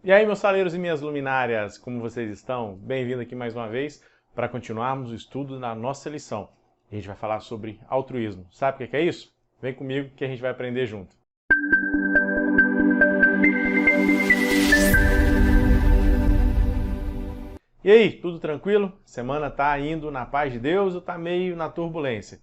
E aí, meus saleiros e minhas luminárias, como vocês estão? Bem-vindo aqui mais uma vez para continuarmos o estudo na nossa lição. A gente vai falar sobre altruísmo. Sabe o que é isso? Vem comigo que a gente vai aprender junto. E aí, tudo tranquilo? Semana tá indo na paz de Deus ou tá meio na turbulência?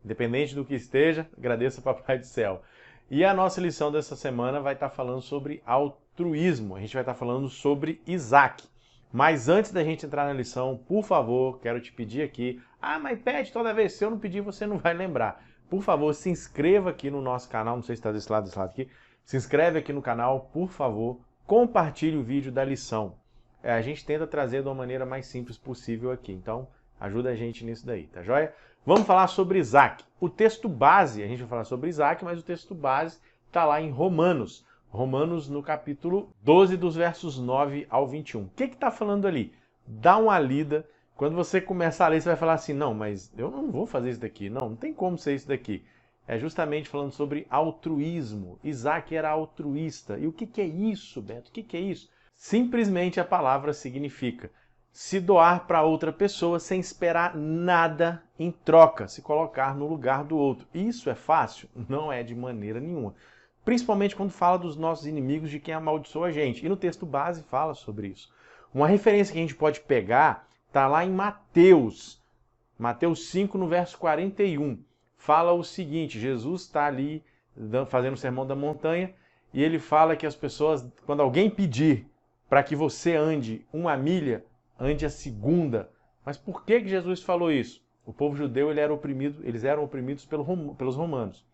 Independente do que esteja, agradeça ao Papai do Céu. E a nossa lição dessa semana vai estar falando sobre altruísmo. A gente vai estar falando sobre Isaac. Mas antes da gente entrar na lição, por favor, quero te pedir aqui. Mas pede toda vez. Se eu não pedir, você não vai lembrar. Por favor, se inscreva aqui no nosso canal. Não sei se está desse lado aqui. Se inscreve aqui no canal, por favor. Compartilhe o vídeo da lição. A gente tenta trazer de uma maneira mais simples possível aqui. Então, ajuda a gente nisso daí, tá joia? Vamos falar sobre Isaac. O texto base, a gente vai falar sobre Isaac, mas o texto base está lá em Romanos. Romanos no capítulo 12, dos versos 9 ao 21. O que está falando ali? Dá uma lida. Quando você começar a ler, você vai falar assim, não, mas eu não vou fazer isso daqui. Não tem como ser isso daqui. É justamente falando sobre altruísmo. Isaac era altruísta. E o que é isso, Beto? O que é isso? Simplesmente a palavra significa se doar para outra pessoa sem esperar nada em troca, se colocar no lugar do outro. Isso é fácil? Não é de maneira nenhuma. Principalmente quando fala dos nossos inimigos, de quem amaldiçoa a gente. E no texto base fala sobre isso. Uma referência que a gente pode pegar está lá em Mateus. Mateus 5, no verso 41. Fala o seguinte, Jesus está ali fazendo o sermão da montanha e ele fala que as pessoas, quando alguém pedir para que você ande uma milha, ande a segunda. Mas por que Jesus falou isso? O povo judeu eles eram oprimidos pelos romanos.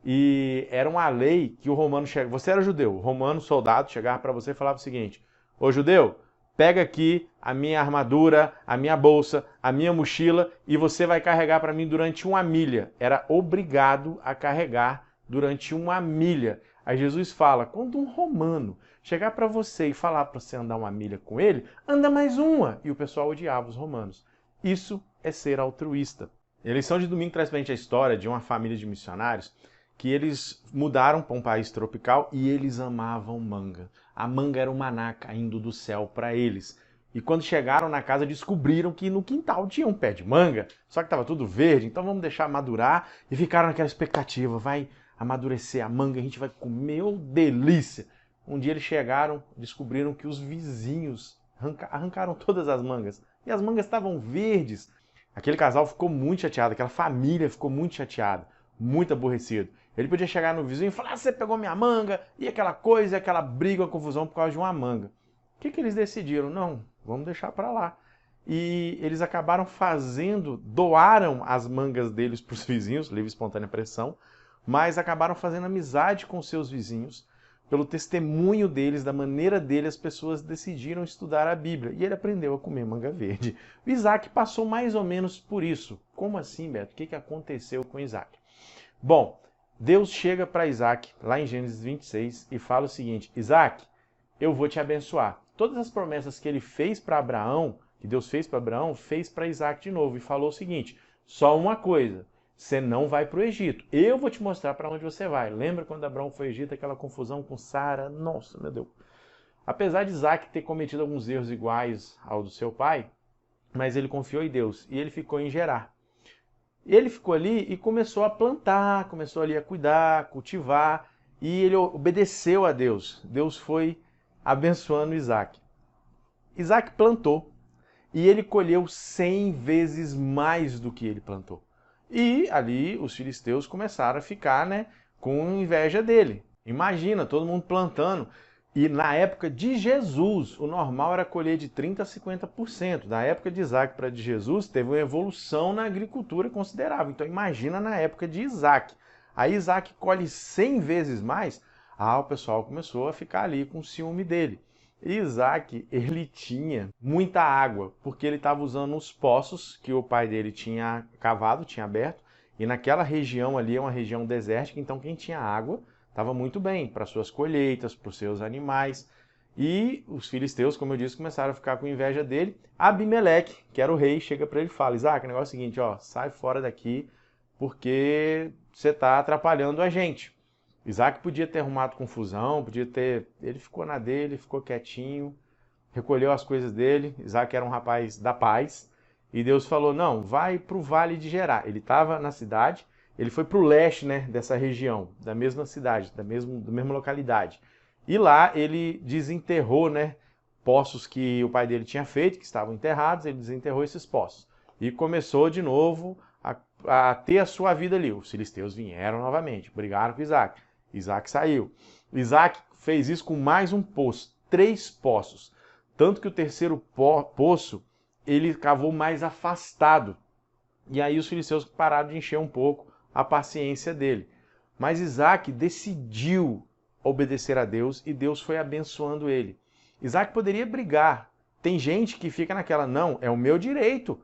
E era uma lei que o romano chegava. Você era judeu, o romano soldado chegava para você e falava o seguinte: ô judeu, pega aqui a minha armadura, a minha bolsa, a minha mochila e você vai carregar para mim durante uma milha. Era obrigado a carregar durante uma milha. Aí Jesus fala, quando um romano chegar para você e falar para você andar uma milha com ele, anda mais uma. E o pessoal odiava os romanos. Isso é ser altruísta. A lição de domingo traz para a gente a história de uma família de missionários que eles mudaram para um país tropical e eles amavam manga. A manga era o maná caindo do céu para eles. E quando chegaram na casa, descobriram que no quintal tinha um pé de manga, só que estava tudo verde, então vamos deixar madurar. E ficaram naquela expectativa, vai amadurecer a manga, a gente vai comer, oh, delícia! Um dia eles chegaram, descobriram que os vizinhos arrancaram todas as mangas. E as mangas estavam verdes. Aquele casal ficou muito chateado, aquela família ficou muito chateada, muito aborrecido. Ele podia chegar no vizinho e falar, você pegou minha manga, e aquela coisa, e aquela briga, uma confusão por causa de uma manga. O que eles decidiram? Não, vamos deixar para lá. E eles acabaram doaram as mangas deles para os vizinhos, livre e espontânea pressão, mas acabaram fazendo amizade com seus vizinhos. Pelo testemunho deles, da maneira deles, as pessoas decidiram estudar a Bíblia. E ele aprendeu a comer manga verde. O Isaac passou mais ou menos por isso. Como assim, Beto? O que aconteceu com Isaac? Bom, Deus chega para Isaac, lá em Gênesis 26, e fala o seguinte, Isaac, eu vou te abençoar. Todas as promessas que ele fez para Abraão, que Deus fez para Abraão, fez para Isaac de novo, e falou o seguinte, só uma coisa, você não vai para o Egito, eu vou te mostrar para onde você vai. Lembra quando Abraão foi ao Egito, aquela confusão com Sara? Nossa, meu Deus. Apesar de Isaac ter cometido alguns erros iguais ao do seu pai, mas ele confiou em Deus, e ele ficou em Gerar. Ele ficou ali e começou a plantar, começou ali a cuidar, cultivar, e ele obedeceu a Deus. Deus foi abençoando Isaac. Isaac plantou e ele colheu 100 vezes mais do que ele plantou. E ali os filisteus começaram a ficar, com inveja dele. Imagina, todo mundo plantando. E na época de Jesus, o normal era colher de 30% a 50%. Da época de Isaac para de Jesus, teve uma evolução na agricultura considerável. Então imagina na época de Isaac. Aí Isaac colhe 100 vezes mais. O pessoal começou a ficar ali com ciúme dele. E Isaac, ele tinha muita água, porque ele estava usando os poços que o pai dele tinha cavado, tinha aberto. E naquela região ali é uma região desértica, então quem tinha água estava muito bem para suas colheitas, para os seus animais. E os filisteus, como eu disse, começaram a ficar com inveja dele. Abimeleque, que era o rei, chega para ele e fala, Isaac, o negócio é o seguinte, sai fora daqui, porque você está atrapalhando a gente. Isaac podia ter arrumado confusão, ele ficou na dele, ficou quietinho, recolheu as coisas dele. Isaac era um rapaz da paz, e Deus falou, não, vai para o vale de Gerar. Ele estava na cidade, ele foi para o leste, né, dessa região, da mesma cidade, da mesma localidade. E lá ele desenterrou, né, poços que o pai dele tinha feito, que estavam enterrados, ele desenterrou esses poços. E começou de novo a ter a sua vida ali. Os filisteus vieram novamente, brigaram com Isaac. Isaac saiu. Isaac fez isso com mais um poço, 3 poços. Tanto que o terceiro poço, ele cavou mais afastado. E aí os filisteus pararam de encher um pouco a paciência dele. Mas Isaac decidiu obedecer a Deus e Deus foi abençoando ele. Isaac poderia brigar. Tem gente que fica naquela, não, é o meu direito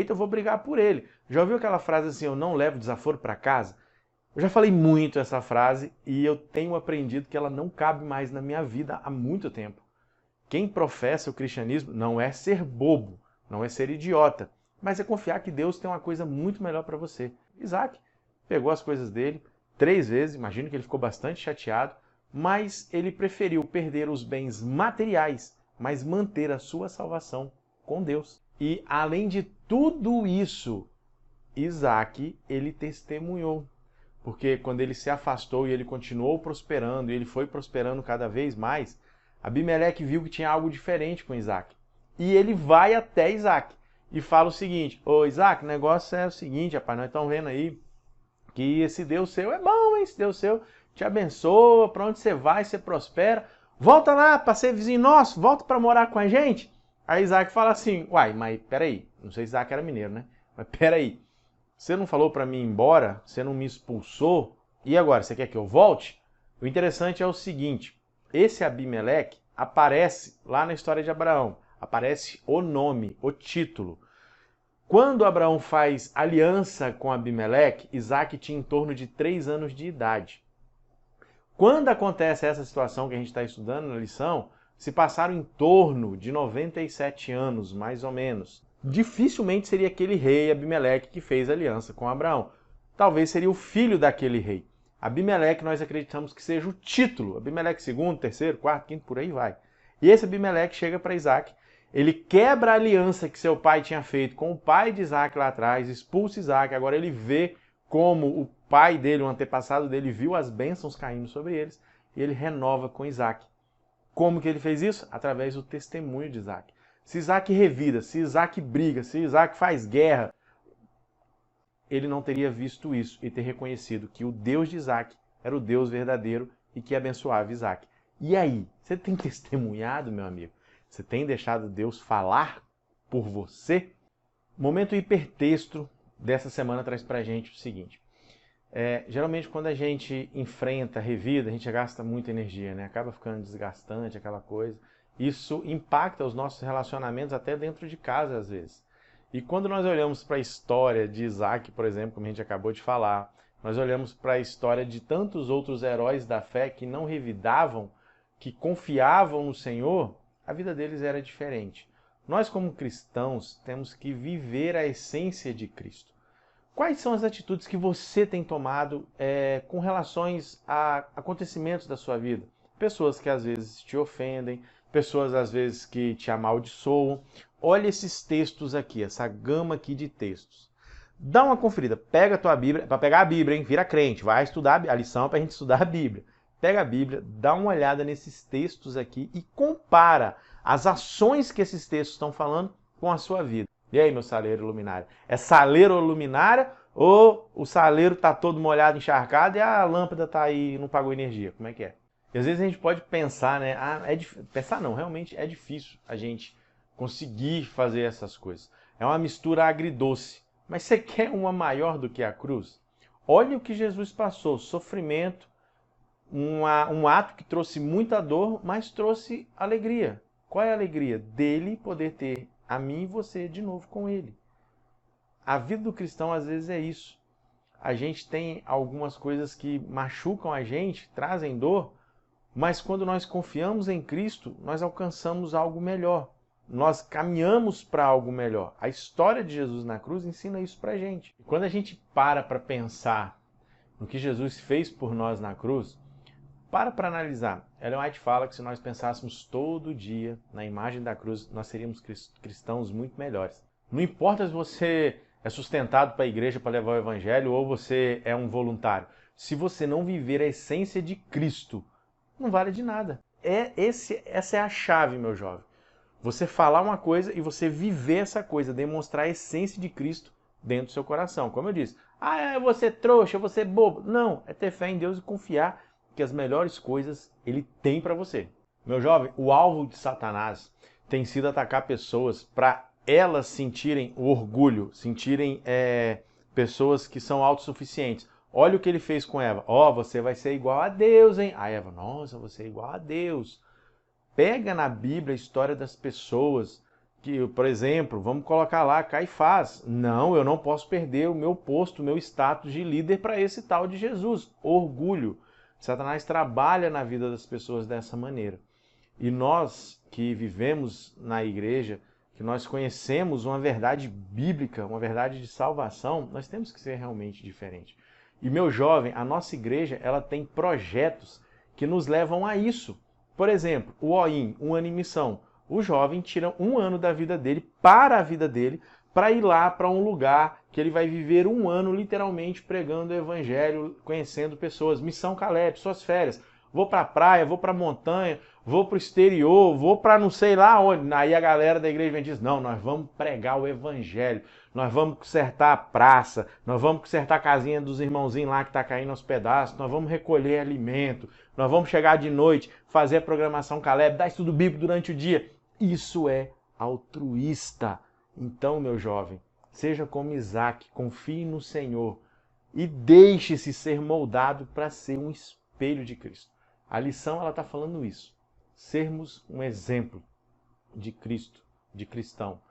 eu vou brigar por ele. Já ouviu aquela frase assim, eu não levo desaforo para casa? Eu já falei muito essa frase e eu tenho aprendido que ela não cabe mais na minha vida há muito tempo. Quem professa o cristianismo não é ser bobo, não é ser idiota, mas é confiar que Deus tem uma coisa muito melhor para você. Isaac pegou as coisas dele 3 vezes, imagino que ele ficou bastante chateado, mas ele preferiu perder os bens materiais, mas manter a sua salvação com Deus. E além de tudo isso, Isaac, ele testemunhou. Porque quando ele se afastou e ele continuou prosperando, e ele foi prosperando cada vez mais, Abimeleque viu que tinha algo diferente com Isaac. E ele vai até Isaac e fala o seguinte, ô Isaac, o negócio é o seguinte, rapaz, nós estamos vendo aí que esse Deus seu é bom, hein? Esse Deus seu te abençoa, para onde você vai, você prospera. Volta lá para ser vizinho nosso, volta para morar com a gente. Aí Isaac fala assim, uai, mas peraí, não sei se Isaac era mineiro, né? Mas peraí, você não falou para mim ir embora, você não me expulsou, e agora, você quer que eu volte? O interessante é o seguinte, esse Abimeleque aparece lá na história de Abraão, aparece o nome, o título. Quando Abraão faz aliança com Abimeleque, Isaac tinha em torno de 3 anos de idade. Quando acontece essa situação que a gente está estudando na lição, se passaram em torno de 97 anos, mais ou menos. Dificilmente seria aquele rei Abimeleque que fez aliança com Abraão. Talvez seria o filho daquele rei. Abimeleque nós acreditamos que seja o título. Abimeleque segundo, terceiro, quarto, quinto, por aí vai. E esse Abimeleque chega para Isaac, ele quebra a aliança que seu pai tinha feito com o pai de Isaac lá atrás, expulsa Isaac, agora ele vê como o pai dele, o antepassado dele, viu as bênçãos caindo sobre eles, e ele renova com Isaac. Como que ele fez isso? Através do testemunho de Isaac. Se Isaac revida, se Isaac briga, se Isaac faz guerra, ele não teria visto isso e ter reconhecido que o Deus de Isaac era o Deus verdadeiro e que abençoava Isaac. E aí, você tem testemunhado, meu amigo? Você tem deixado Deus falar por você? O momento hipertexto dessa semana traz pra gente o seguinte. Geralmente quando a gente enfrenta, revida, a gente gasta muita energia, né? Acaba ficando desgastante, aquela coisa. Isso impacta os nossos relacionamentos até dentro de casa, às vezes. E quando nós olhamos para a história de Isaac, por exemplo, como a gente acabou de falar, nós olhamos para a história de tantos outros heróis da fé que não revidavam, que confiavam no Senhor, a vida deles era diferente. Nós, como cristãos, temos que viver a essência de Cristo. Quais são as atitudes que você tem tomado com relações a acontecimentos da sua vida? Pessoas que às vezes te ofendem, pessoas às vezes que te amaldiçoam. Olha esses textos aqui, essa gama aqui de textos. Dá uma conferida, pega a tua Bíblia, para pegar a Bíblia, hein? Vira crente, vai estudar a lição para a gente estudar a Bíblia. Pega a Bíblia, dá uma olhada nesses textos aqui e compara as ações que esses textos estão falando com a sua vida. E aí, meu saleiro luminário? É saleiro ou luminária ou o saleiro está todo molhado, encharcado e a lâmpada está aí e não pagou energia? Como é que é? E às vezes a gente pode pensar, né? Pensar não, realmente é difícil a gente conseguir fazer essas coisas. É uma mistura agridoce. Mas você quer uma maior do que a cruz? Olha o que Jesus passou, sofrimento, um ato que trouxe muita dor, mas trouxe alegria. Qual é a alegria? Dele poder ter a mim e você de novo com ele. A vida do cristão às vezes é isso. A gente tem algumas coisas que machucam a gente, trazem dor, mas quando nós confiamos em Cristo, nós alcançamos algo melhor. Nós caminhamos para algo melhor. A história de Jesus na cruz ensina isso pra gente. E quando a gente para pensar no que Jesus fez por nós na cruz, para analisar. Ellen White fala que se nós pensássemos todo dia na imagem da cruz, nós seríamos cristãos muito melhores. Não importa se você é sustentado para a igreja para levar o evangelho ou você é um voluntário. Se você não viver a essência de Cristo, não vale de nada. Essa é a chave, meu jovem. Você falar uma coisa e você viver essa coisa, demonstrar a essência de Cristo dentro do seu coração. Como eu disse, eu vou ser trouxa, eu vou ser bobo. Não, é ter fé em Deus e confiar que as melhores coisas Ele tem para você. Meu jovem, o alvo de Satanás tem sido atacar pessoas para elas sentirem o orgulho, sentirem pessoas que são autossuficientes. Olha o que ele fez com Eva. Você vai ser igual a Deus, hein? A Eva, nossa, você é igual a Deus. Pega na Bíblia a história das pessoas que, por exemplo, vamos colocar lá Caifás. Não, eu não posso perder o meu posto, o meu status de líder para esse tal de Jesus. Orgulho. Satanás trabalha na vida das pessoas dessa maneira. E nós que vivemos na igreja, que nós conhecemos uma verdade bíblica, uma verdade de salvação, nós temos que ser realmente diferente. E meu jovem, a nossa igreja, ela tem projetos que nos levam a isso. Por exemplo, o OIM, um ano em missão. O jovem tira um ano da vida dele, para a vida dele, para ir lá para um lugar que ele vai viver um ano literalmente pregando o evangelho, conhecendo pessoas. Missão Caleb, suas férias. Vou para a praia, vou para a montanha, vou para o exterior, vou para não sei lá onde. Aí a galera da igreja vem e diz, não, nós vamos pregar o evangelho, nós vamos consertar a praça, nós vamos consertar a casinha dos irmãozinhos lá que está caindo aos pedaços, nós vamos recolher alimento, nós vamos chegar de noite, fazer a programação Caleb, dar estudo bíblico durante o dia. Isso é altruísta. Então, meu jovem, seja como Isaac, confie no Senhor e deixe-se ser moldado para ser um espelho de Cristo. A lição, ela está falando isso. Sermos um exemplo de Cristo, de cristão.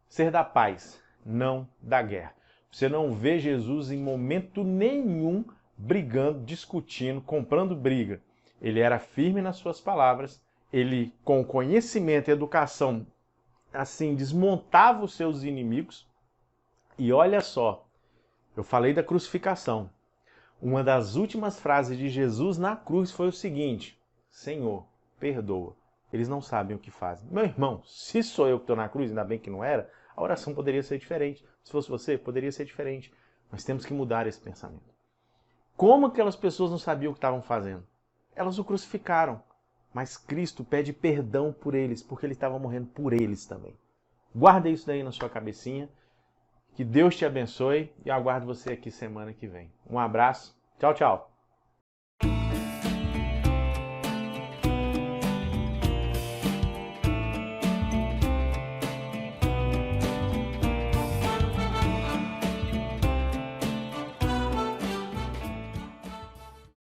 Ser da paz, não da guerra. Você não vê Jesus em momento nenhum brigando, discutindo, comprando briga. Ele era firme nas suas palavras, ele, com conhecimento e educação, assim, desmontava os seus inimigos. E olha só, eu falei da crucificação. Uma das últimas frases de Jesus na cruz foi o seguinte: Senhor, perdoa, eles não sabem o que fazem. Meu irmão, se sou eu que estou na cruz, ainda bem que não era, a oração poderia ser diferente. Se fosse você, poderia ser diferente. Nós temos que mudar esse pensamento. Como aquelas pessoas não sabiam o que estavam fazendo? Elas o crucificaram. Mas Cristo pede perdão por eles, porque ele estava morrendo por eles também. Guarda isso daí na sua cabecinha. Que Deus te abençoe e aguardo você aqui semana que vem. Um abraço. Tchau, tchau.